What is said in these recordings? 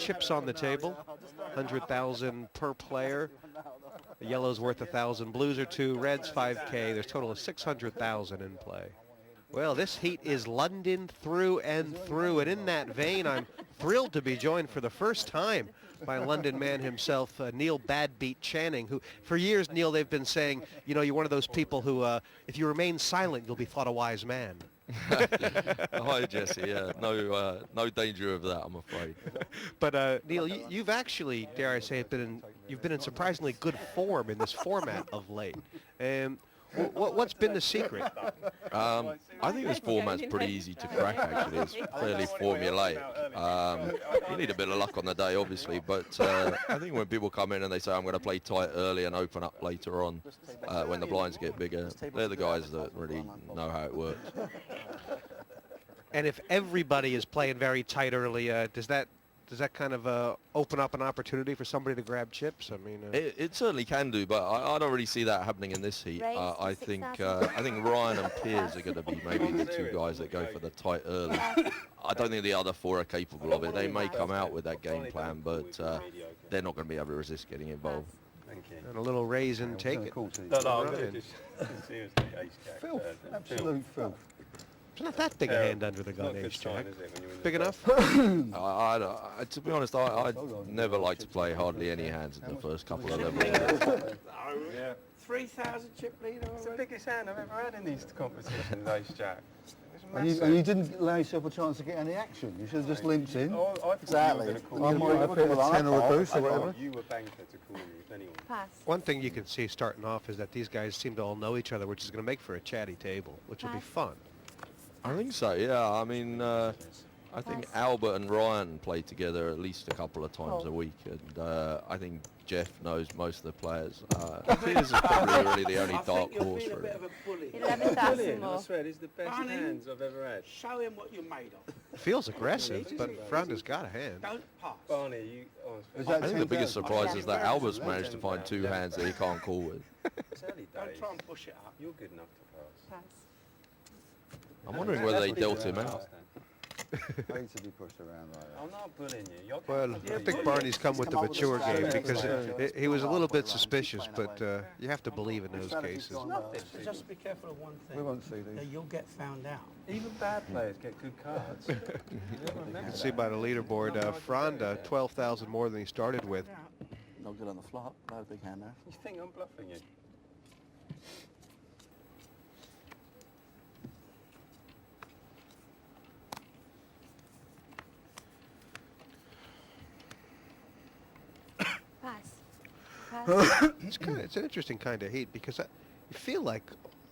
chips on the table, 100,000 per player. The yellow's worth 1,000, blues are 2, reds 5K. There's a total of 600,000 in play. Well, this heat is London through and through, and in that vein, I'm thrilled to be joined for the first time by London man himself, Neil Badbeat Channing, who for years, Neil, they've been saying, you know, you're one of those people who, if you remain silent, you'll be thought a wise man. Hi, Jesse. Yeah, no danger of that, I'm afraid. But Neil, you've actually, dare I say, you've been in surprisingly good form in this format of late. What's been the secret? I think this format's pretty easy to crack, actually. It's fairly formulaic. You need a bit of luck on the day, obviously, but I think when people come in and they say, I'm going to play tight early and open up later on, when the blinds get bigger, they're the guys that really know how it works. And if everybody is playing very tight early, does that kind of open up an opportunity for somebody to grab chips? I mean, it certainly can do, but I don't really see that happening in this heat. I think Ryan and Piers are going to be maybe the two guys that go for the tight early. I don't think the other four are capable of it. They may come out with that game plan, but they're not going to be able to resist getting involved. And a little raise and take it. No, I'm going to just seriously ace-jack. Filth, absolute filth. It's not that big a hand under the gun, ace-jack. Big enough? To be honest, I'd never like to play hardly any hands in the first couple of levels. Yeah. 3,000 chip leader It's the already. biggest hand I've ever had in these competitions, ace-jack. And you didn't allow yourself a chance to get any action. You should have just limped in. Oh, I thought Exactly. you were going to I might have hit a 10 or a boost or whatever. You were banker to call me, if anyone. Pass. One thing you can see starting off is that these guys seem to all know each other, which is going to make for a chatty table, which will be fun. I think so, yeah. I mean, I think Albert and Ryan play together at least a couple of times a week, and I think Jeff knows most of the players. Piers is probably really the only dark horse for it. 11,000 Brilliant, I more. swear, this is the best Barney. hands I've ever had. Show him what you're made of. Feels aggressive, but Franda's got a hand. Don't pass. Barney, you... Oh, Is I that think the biggest 10,000? surprise is that Albert's managed to find two hands that he can't call with. it's early Don't days. try and push it up. You're good enough to pass. Pass. I'm wondering whether they dealt him out. I hate to be pushed around like that. I'm not bullying you. You're Well, I think Barney's come with the mature game because he was a little bit suspicious, but you have to believe in those cases. Nothing. So just be careful of one thing. We won't see That these. you'll get found out. Even bad players get good cards. You can see by the leaderboard, Franda, 12,000 more than he started with. Not good on the flop. Not a big hand there. You think I'm bluffing you? Pass. Pass. It's an interesting kind of heat because you feel like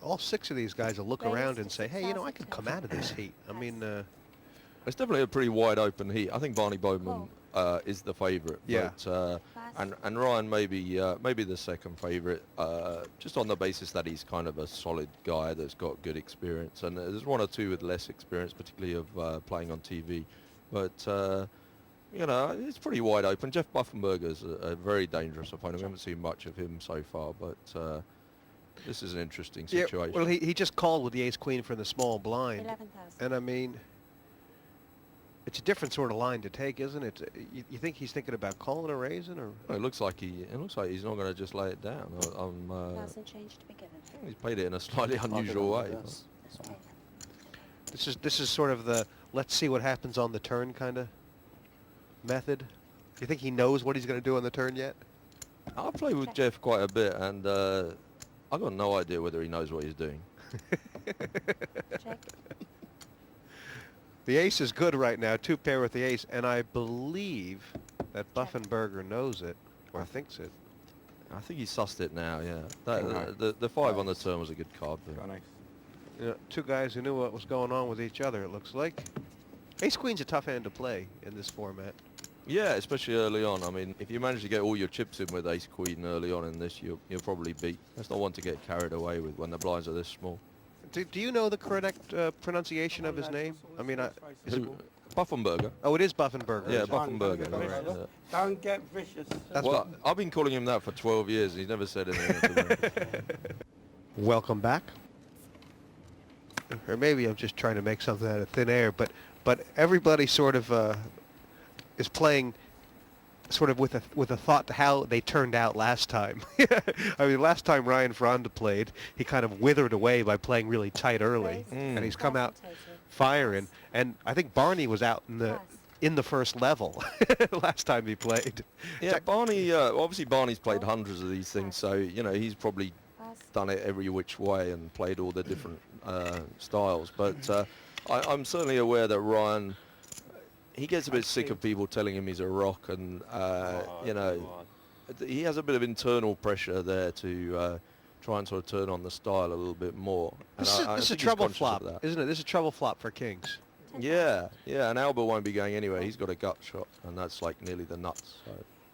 all six of these guys will look around and say, hey, you know, I could come out of this heat. I mean, It's definitely a pretty wide open heat. I think Barney Bowman is the favourite. Yeah. But, and Ryan maybe the second favourite, just on the basis that he's kind of a solid guy that's got good experience. And there's one or two with less experience, particularly of playing on TV. But, you know, it's pretty wide open. Jeff Buffenberger's a very dangerous opponent. We haven't seen much of him so far, but this is an interesting situation. well, he just called with the ace-queen from the small blind. 11,000. And I mean, it's a different sort of line to take, isn't it? You think he's thinking about calling or raising, or? Well, it looks like he's not going to just lay it down. 1,000 change to be given. He's played it in a slightly unusual way. Yes. Okay. This is sort of the let's see what happens on the turn kind of method. You think he knows what he's going to do on the turn yet? I play with Jeff quite a bit, and I've got no idea whether he knows what he's doing. Check. The ace is good right now, two pair with the ace, and I believe that Buffenberger knows it, or thinks it. I think he sussed it now, yeah. The five on the turn was a good card. But You know, two guys who knew what was going on with each other, it looks like. Ace-queen's a tough hand to play in this format. yeah, especially early on. I mean, if you manage to get all your chips in with ace-queen early on in this, you'll probably beat. That's not one to get carried away with when the blinds are this small. Do you know the correct pronunciation of his name? I mean, is it, Buffenberger. oh, it is Buffenberger. Yeah, is it? Buffenberger. Don't get yeah. vicious. Don't get vicious. That's Well, I've been calling him that for 12 years, and he's never said anything to me. Welcome back. Or maybe I'm just trying to make something out of thin air, but everybody sort of is playing sort of with a thought to how they turned out last time. I mean, last time Ryan Fronda played, he kind of withered away by playing really tight early, Raise. and he's come out Total. firing. And I think Barney was out in the first level last time he played. Yeah, Barney, obviously Barney's played hundreds of these things, so, you know, he's probably Pass. done it every which way and played all the different styles. But I'm certainly aware that Ryan, he gets a bit sick of people telling him he's a rock, and, you know, he has a bit of internal pressure there to try and sort of turn on the style a little bit more. And This is I a think he's trouble conscious of flop, that. isn't it? This is a trouble flop for Kings. Yeah, and Albert won't be going anywhere. He's got a gut shot, and that's like nearly the nuts. So.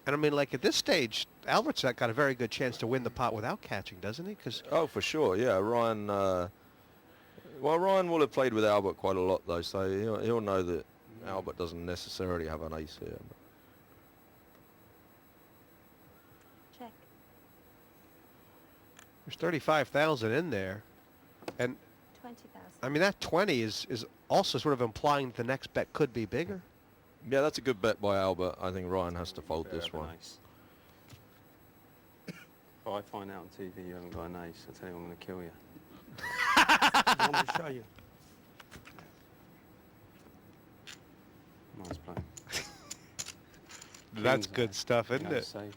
And I mean, like at this stage, Albert's got a very good chance to win the pot without catching, doesn't he? Because Oh, for sure, yeah. Ryan, well, Ryan will have played with Albert quite a lot, though, so he'll know that Albert doesn't necessarily have an ace here. Check. there's 35,000 in there, and 20,000. I mean that 20 is also sort of implying the next bet could be bigger. Yeah, that's a good bet by Albert. I think Ryan has to fold this one. Nice. If I find out on TV you haven't got an ace, I tell you I'm going to kill you. I'm going to show you. Nice play. That's Kings, good stuff, isn't Gonna it? save you.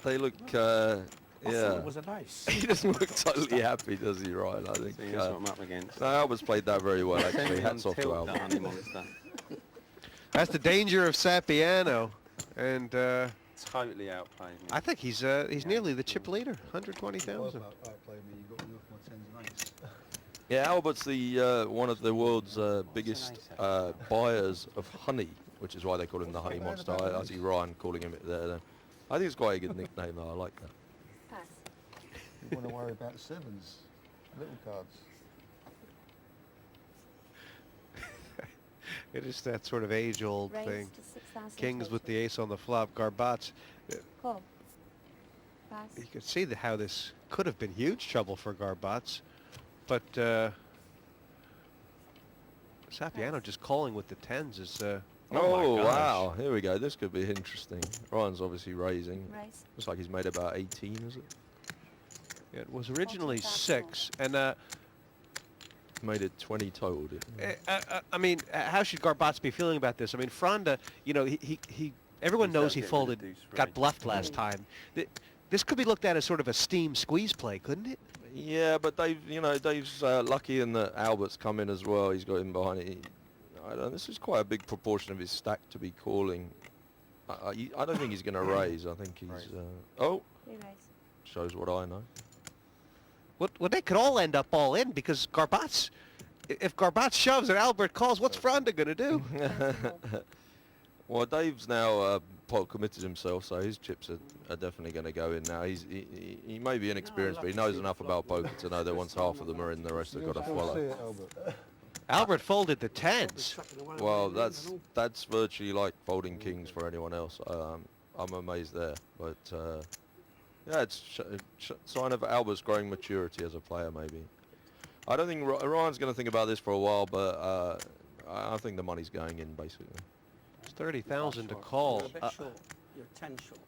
They look, I thought yeah. it was a nice. He doesn't look totally happy, does he, Ryan? I think. See, that's what I'm up against. No, Albert's played that very well, Send actually. me Hats on off to tilt, the Albert. honey monster. That's the danger of Sapiano, and Totally outplayed me. I think he's nearly the chip leader, 120,000. Yeah, Albert's the one of the world's biggest buyers of honey, which is why they call him the honey monster. I see Ryan calling him it there. I think it's quite a good nickname, though. I like that. Pass. You want to worry about sevens, little cards. It is that sort of age-old Raise thing. to 6,000. Kings with the total. ace on the flop, Garbats. Call. Pass. You could see how this could have been huge trouble for Garbats, but Sapiano just calling with the tens is. Oh, my gosh. wow. Here we go. This could be interesting. Ryan's obviously raising. Raise. Looks like he's made about 18, is it? It was originally 14,000. 6, and Made it 20 total, didn't he? I mean, how should Garbats be feeling about this? I mean, Fronda, you know, he everyone He's knows got he to get rid of folded, deuce got raise. bluffed last time. This could be looked at as sort of a steam squeeze play, couldn't it? Yeah, but Dave's lucky in that Albert's come in as well. He's got him behind it. I don't. This is quite a big proportion of his stack to be calling. I don't think he's going to raise. I think he's. Oh, We raise. shows what I know. Well, they could all end up all in because Garbats, if Garbats shoves and Albert calls, what's Fronda going to do? Well, Dave's now committed himself, so his chips are definitely going to go in now. He may be inexperienced, but he knows enough about poker to know that once half of them are in, the rest have got to follow. Albert folded the tens. Well, that's virtually like folding kings for anyone else. I'm amazed there, but yeah, it's sign of Albert's growing maturity as a player, maybe. I don't think Ryan's going to think about this for a while, but I think the money's going in basically. It's 30,000 to call. You're a bit short. You're 10 short.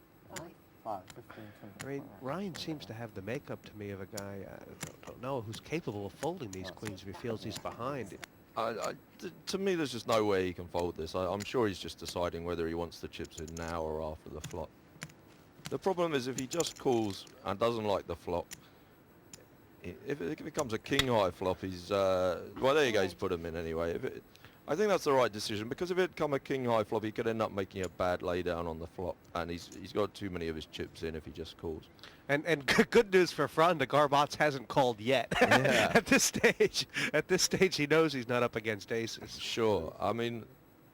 5, 15, 20. I mean, Ryan seems to have the makeup to me of a guy I don't know who's capable of folding these queens if he feels he's behind. To me, there's just no way he can fold this. I'm sure he's just deciding whether he wants the chips in now or after the flop. The problem is if he just calls and doesn't like the flop, if it becomes a king high flop, he's well, there you go. He's put him in anyway. I think that's the right decision, because if it come a king high flop, he could end up making a bad laydown on the flop, and he's got too many of his chips in if he just calls. And good news for Fronda, Garbats hasn't called yet. Yeah. At this stage, he knows he's not up against aces. Sure. I mean,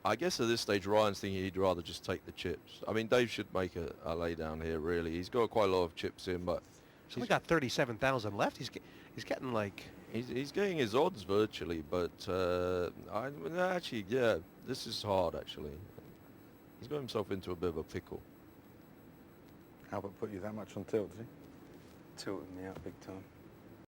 I guess at this stage, Ryan's thinking he'd rather just take the chips. I mean, Dave should make a laydown here, really. He's got quite a lot of chips in, but He's only got 37,000 left. He's getting like. he's getting his odds virtually, but actually, yeah, this is hard, actually. He's got himself into a bit of a pickle. Albert put you that much on tilt, did he? Tilted me out big time.